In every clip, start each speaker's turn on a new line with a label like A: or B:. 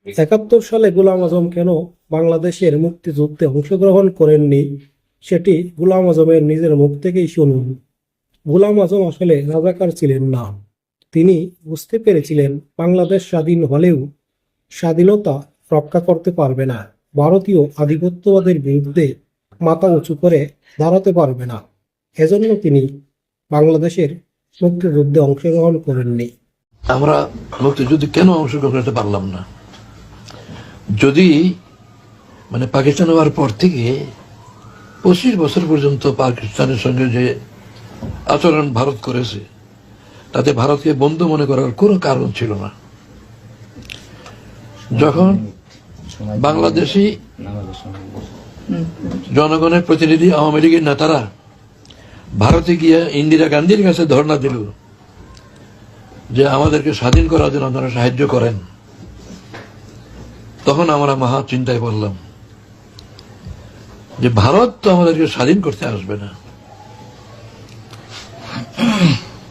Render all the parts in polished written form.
A: একাত্তর সালে গোলাম আজম কেন বাংলাদেশের মুক্তিযুদ্ধে অংশগ্রহণ করেননি সেটি গোলাম আজমের নিজের মুখ থেকেই শুনুন। গোলাম আজম আসলে রাজাকার ছিলেন না। তিনি বুঝতে পেরেছিলেন বাংলাদেশ স্বাধীন হলেও স্বাধীনতা রক্ষা করতে পারবে না, ভারতীয় আধিপত্যবাদের বিরুদ্ধে মাথা উঁচু করে দাঁড়াতে পারবে না। এজন্য তিনি বাংলাদেশের মুক্তিযুদ্ধে অংশগ্রহণ করেননি।
B: আমরা মুক্তিযুদ্ধে কেন অংশগ্রহণ করতে পারলাম না? যদি পাকিস্তান হওয়ার পর থেকে 25 বছর পর্যন্ত পাকিস্তানের সঙ্গে যে আচরণ ভারত করেছে, তাতে ভারতকে বন্ধু মনে করার কোনো কারণ ছিল না। যখন বাংলাদেশি জনগণের প্রতিনিধি আওয়ামী লীগের নেতারা ভারতে গিয়ে ইন্দিরা গান্ধীর কাছে ধর্ণা দিল যে আমাদেরকে স্বাধীন করার জন্য আপনারা সাহায্য করেন, তখন আমরা মহা চিন্তায় পড়লাম যে ভারত তো আমাদেরকে স্বাধীন করতে আসবে না।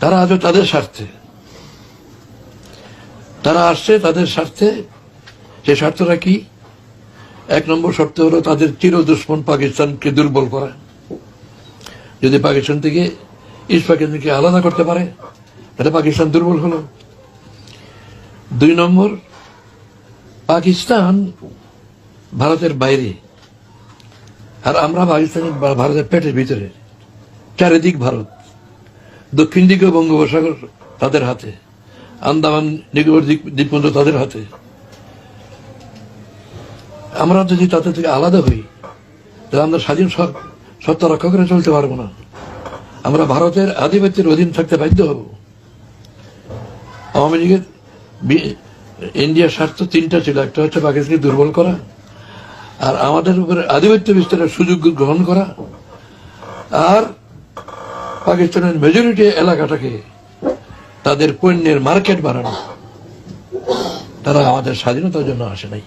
B: তারা আজও তাদের স্বার্থে, তারা আসছে তাদের স্বার্থে। সে স্বার্থটা কি? 1 নম্বর শর্ত হলো তাদের চির দুশ্মন পাকিস্তানকে দুর্বল করা। যদি পাকিস্তান থেকে ইস্ট পাকিস্তানকে আলাদা করতে পারে, তাহলে পাকিস্তান দুর্বল হলো। 2 নম্বর, পাকিস্তান ভারতের বাইরে আর আমরা ভারতের পেটের ভিতরে। চারিদিক ভারত, দক্ষিণ দিকে বঙ্গোপসাগর তাদের হাতে, আন্দামান নিকোবর দ্বীপপুঞ্জ তাদের হাতে। আমরা যদি তাদের থেকে আলাদা হই, তাহলে আমরা স্বাধীন সত্তা রক্ষা করে চলতে পারবো না। আমরা ভারতের আধিপত্যের অধীন থাকতে বাধ্য হব। আওয়ামী লীগের ইন্ডিয়ার স্বার্থ 3টা ছিল। একটা হচ্ছে পাকিস্তানকে দুর্বল করা, আর আমাদের উপরে আধিপত্য বিস্তারের সুযোগ গ্রহণ করা, আর পাকিস্তানের মেজরিটি এলাকাটাকে তাদের পণ্যের মার্কেট বানানো। তারা আমাদের স্বাধীনতার জন্য আসে নাই।